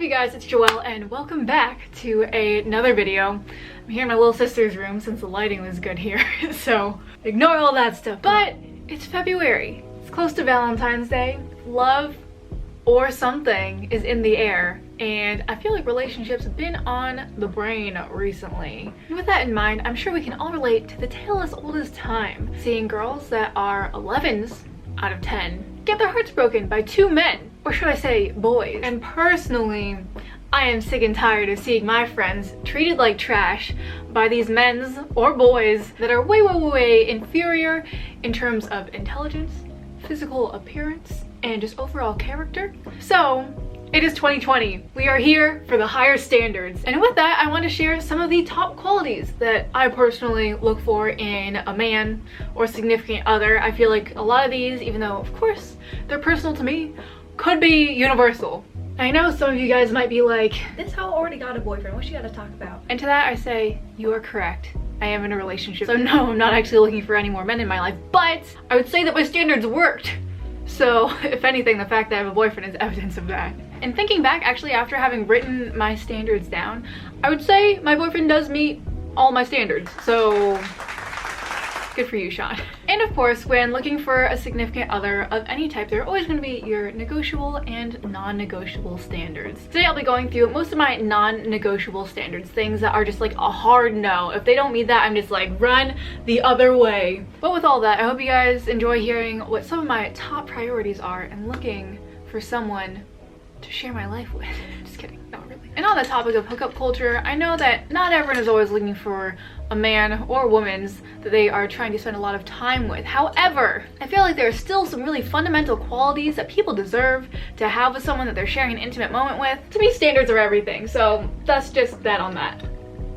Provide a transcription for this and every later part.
you guys? It's Joelle and welcome back to another video. I'm here in my little sister's room since the lighting was good here, so ignore all that stuff. But it's February. It's close to Valentine's Day. Love or something is in the air, and I feel like relationships have been on the brain recently. And with that in mind, I'm sure we can all relate to the tale as old as time, seeing girls that are 11s out of 10 get their hearts broken by two men, or should I say boys. And personally, I am sick and tired of seeing my friends treated like trash by these men's or boys that are way inferior in terms of intelligence, physical appearance, and just overall character. So it is 2020. We are here for the higher standards. And with that, I want to share some of the top qualities that I personally look for in a man or significant other. I feel like a lot of these, even though of course they're personal to me, could be universal. I know some of you guys might be like, this hoe already got a boyfriend, what she gotta talk about? And to that I say, you are correct. I am in a relationship. So no, I'm not actually looking for any more men in my life, but I would say that my standards worked. So if anything, the fact that I have a boyfriend is evidence of that. And thinking back, actually, after having written my standards down, I would say my boyfriend does meet all my standards. So good for you, Sean. And of course, when looking for a significant other of any type, there are always going to be your negotiable and non-negotiable standards. Today I'll be going through most of my non-negotiable standards, things that are just like a hard no. If they don't meet that, I'm just like, run the other way. But with all that, I hope you guys enjoy hearing what some of my top priorities are and looking for someone to share my life with. Just kidding, not really. And on the topic of hookup culture, I know that not everyone is always looking for a man or woman's that they are trying to spend a lot of time with. However, I feel like there are still some really fundamental qualities that people deserve to have with someone that they're sharing an intimate moment with. To me, standards are everything, so that's just that on that.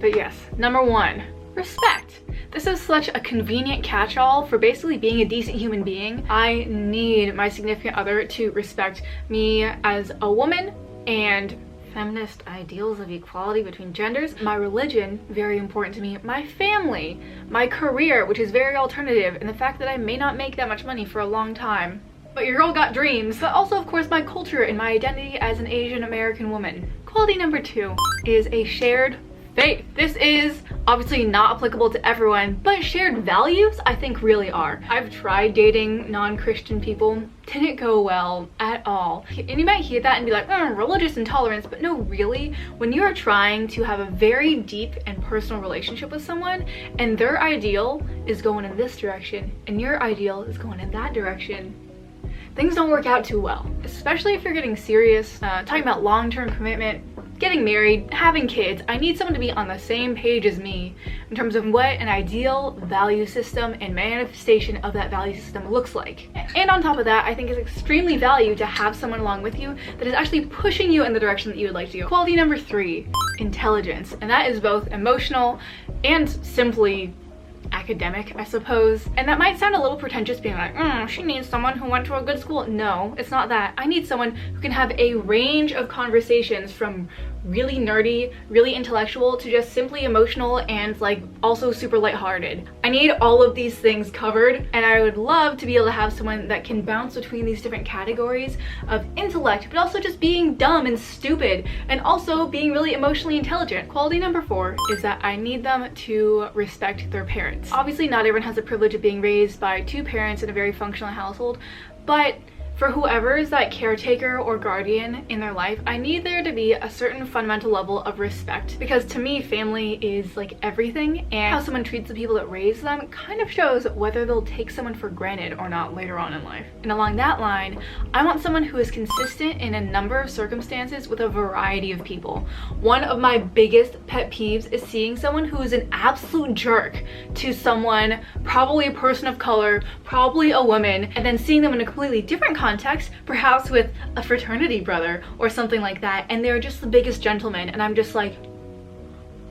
But yes, number one, respect. This is such a convenient catch-all for basically being a decent human being. I need my significant other to respect me as a woman and feminist ideals of equality between genders, my religion, very important to me, my family, my career, which is very alternative, and the fact that I may not make that much money for a long time. But your girl got dreams. But also, of course, my culture and my identity as an Asian American woman. Quality number two is a shared faith. This is obviously not applicable to everyone, but shared values I think really are. I've tried dating non-Christian people, didn't go well at all. And you might hear that and be like, religious intolerance, but no, really, when you are trying to have a very deep and personal relationship with someone and their ideal is going in this direction and your ideal is going in that direction, things don't work out too well, especially if you're getting serious, talking about long-term commitment, getting married, having kids. I need someone to be on the same page as me in terms of what an ideal value system and manifestation of that value system looks like. And on top of that, I think it's extremely valued to have someone along with you that is actually pushing you in the direction that you would like to go. Quality number three, intelligence. And that is both emotional and simply academic, I suppose. And that might sound a little pretentious, being like, she needs someone who went to a good school. No, it's not that. I need someone who can have a range of conversations from really nerdy, really intellectual, to just simply emotional and like also super lighthearted. I need all of these things covered, and I would love to be able to have someone that can bounce between these different categories of intellect, but also just being dumb and stupid, and also being really emotionally intelligent. Quality number four is that I need them to respect their parents. Obviously, not everyone has the privilege of being raised by two parents in a very functional household, but for whoever is that caretaker or guardian in their life, I need there to be a certain fundamental level of respect, because to me, family is like everything, and how someone treats the people that raise them kind of shows whether they'll take someone for granted or not later on in life. And along that line, I want someone who is consistent in a number of circumstances with a variety of people. One of my biggest pet peeves is seeing someone who is an absolute jerk to someone, probably a person of color, probably a woman, and then seeing them in a completely different context, perhaps with a fraternity brother or something like that, and they're just the biggest gentleman, and I'm just like,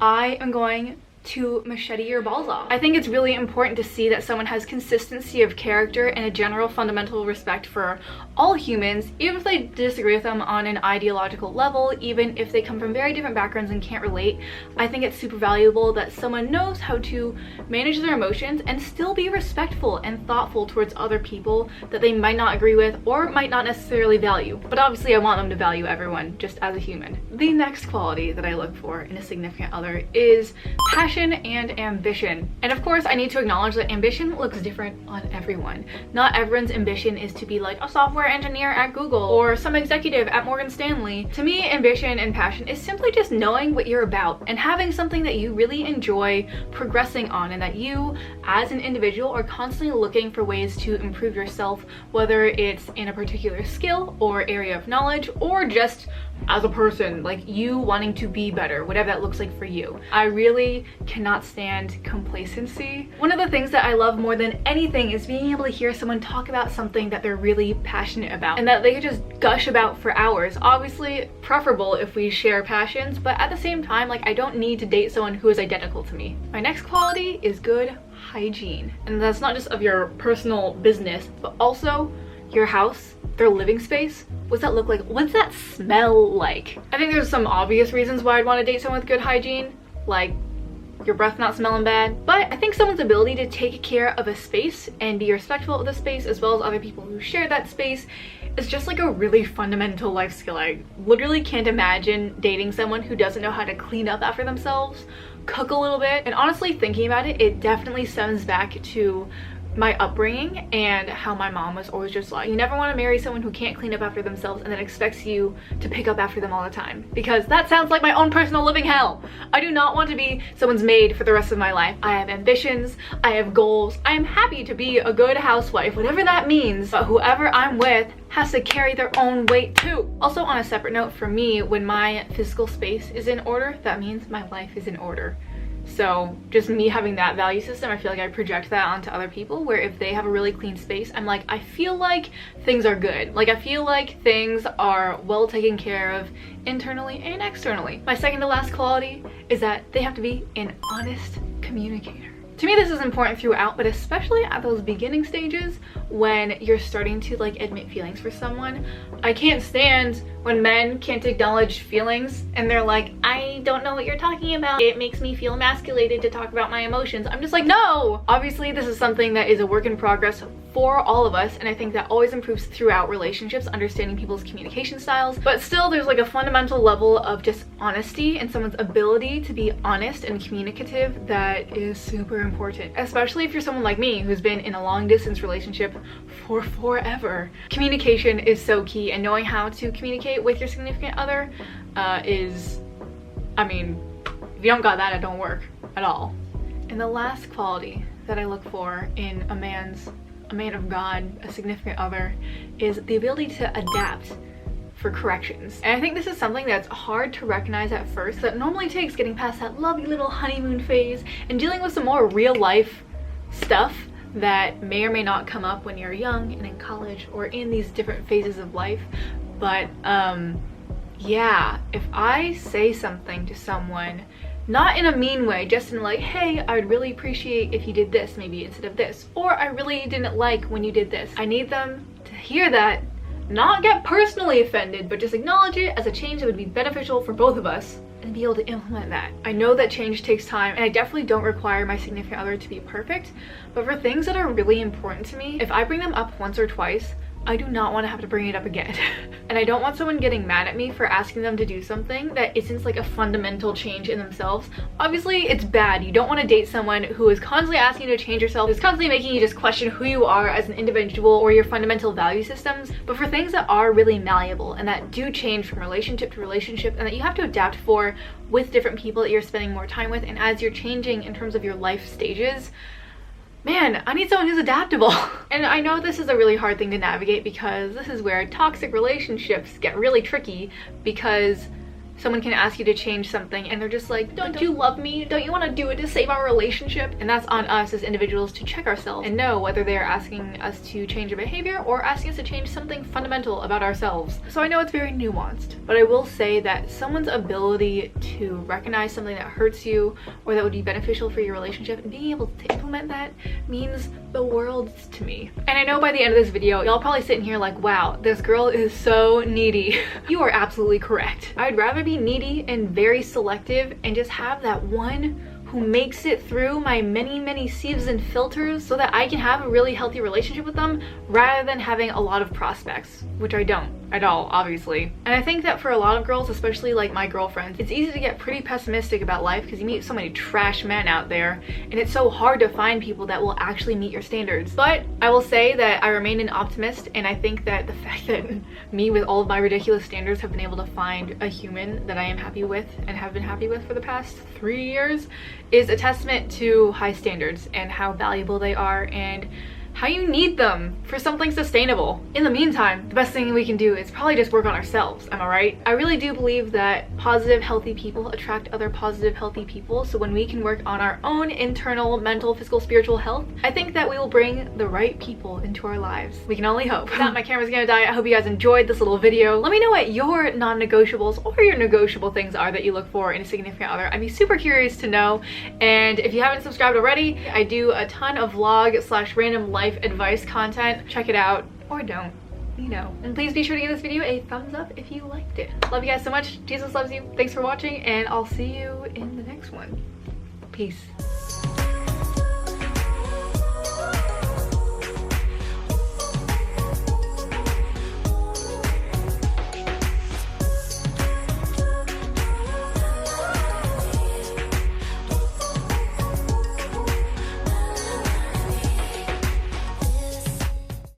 I am going to machete your balls off. I think it's really important to see that someone has consistency of character and a general fundamental respect for all humans, even if they disagree with them on an ideological level, even if they come from very different backgrounds and can't relate. I think it's super valuable that someone knows how to manage their emotions and still be respectful and thoughtful towards other people that they might not agree with or might not necessarily value. But obviously I want them to value everyone just as a human. The next quality that I look for in a significant other is passion and ambition. And of course, I need to acknowledge that ambition looks different on everyone. Not everyone's ambition is to be like a software engineer at Google or some executive at Morgan Stanley. To me, ambition and passion is simply just knowing what you're about and having something that you really enjoy progressing on, and that you as an individual are constantly looking for ways to improve yourself, whether it's in a particular skill or area of knowledge or just as a person, like you wanting to be better, whatever that looks like for you. I really cannot stand complacency. One of the things that I love more than anything is being able to hear someone talk about something that they're really passionate about and that they could just gush about for hours. Obviously preferable if we share passions, but at the same time, like, I don't need to date someone who is identical to me. My next quality is good hygiene, and that's not just of your personal business, but also your house, their living space. What's that look like? What's that smell like? I think there's some obvious reasons why I'd want to date someone with good hygiene, like your breath not smelling bad. But I think someone's ability to take care of a space and be respectful of the space as well as other people who share that space is just like a really fundamental life skill. I literally can't imagine dating someone who doesn't know how to clean up after themselves, cook a little bit. And honestly, thinking about it, it definitely stems back to my upbringing and how my mom was always just like, you never want to marry someone who can't clean up after themselves and then expects you to pick up after them all the time, because that sounds like my own personal living hell. I do not want to be someone's maid for the rest of my life. I have ambitions, I have goals, I am happy to be a good housewife, whatever that means, but whoever I'm with has to carry their own weight too. Also, on a separate note, for me, when my physical space is in order, that means my life is in order. So just me having that value system, I feel like I project that onto other people, where if they have a really clean space, I'm like, I feel like things are good. Like, I feel like things are well taken care of internally and externally. My second to last quality is that they have to be an honest communicator. To me, this is important throughout, but especially at those beginning stages when you're starting to like admit feelings for someone. I can't stand when men can't acknowledge feelings and they're like, I don't know what you're talking about. It makes me feel emasculated to talk about my emotions. I'm just like, no! Obviously, this is something that is a work in progress for all of us, and I think that always improves throughout relationships, understanding people's communication styles. But still, there's like a fundamental level of just honesty and someone's ability to be honest and communicative that is super important, especially if you're someone like me who's been in a long distance relationship for forever. Communication is so key, and knowing how to communicate with your significant other is, I mean, if you don't got that, it don't work at all. And the last quality that I look for in a man of God, a significant other, is the ability to adapt for corrections. And I think this is something that's hard to recognize at first, that normally takes getting past that lovely little honeymoon phase and dealing with some more real life stuff that may or may not come up when you're young and in college or in these different phases of life. But yeah, if I say something to someone, not in a mean way, just in like, hey, I would really appreciate if you did this maybe instead of this, or I really didn't like when you did this. I need them to hear that, not get personally offended, but just acknowledge it as a change that would be beneficial for both of us and be able to implement that. I know that change takes time, and I definitely don't require my significant other to be perfect, but for things that are really important to me, if I bring them up once or twice, I do not want to have to bring it up again. And I don't want someone getting mad at me for asking them to do something that isn't like a fundamental change in themselves. Obviously, it's bad. You don't want to date someone who is constantly asking you to change yourself, who's constantly making you just question who you are as an individual or your fundamental value systems. But for things that are really malleable and that do change from relationship to relationship, and that you have to adapt for with different people that you're spending more time with, and as you're changing in terms of your life stages, man, I need someone who's adaptable. And I know this is a really hard thing to navigate, because this is where toxic relationships get really tricky, because someone can ask you to change something and they're just like, don't you love me? Don't you want to do it to save our relationship? And that's on us as individuals to check ourselves and know whether they're asking us to change a behavior or asking us to change something fundamental about ourselves. So I know it's very nuanced, but I will say that someone's ability to recognize something that hurts you or that would be beneficial for your relationship and being able to implement that means the world to me. And I know by the end of this video, y'all probably sitting here like, wow, this girl is so needy. You are absolutely correct. I'd rather be needy and very selective and just have that one who makes it through my many sieves and filters so that I can have a really healthy relationship with them rather than having a lot of prospects, which I don't at all, obviously. And I think that for a lot of girls, especially like my girlfriends, it's easy to get pretty pessimistic about life because you meet so many trash men out there and it's so hard to find people that will actually meet your standards. But I will say that I remain an optimist, and I think that the fact that me with all of my ridiculous standards have been able to find a human that I am happy with and have been happy with for the past 3 years is a testament to high standards and how valuable they are and how you need them for something sustainable. In the meantime, the best thing we can do is probably just work on ourselves, am I right? I really do believe that positive, healthy people attract other positive, healthy people. So when we can work on our own internal, mental, physical, spiritual health, I think that we will bring the right people into our lives. We can only hope. My camera's gonna die. I hope you guys enjoyed this little video. Let me know what your non-negotiables or your negotiable things are that you look for in a significant other. I'd be super curious to know. And if you haven't subscribed already, I do a ton of vlog/random life advice content. Check it out, or don't, you know. And please be sure to give this video a thumbs up if you liked it. Love you guys so much. Jesus loves you. Thanks for watching, and I'll see you in the next one. Peace.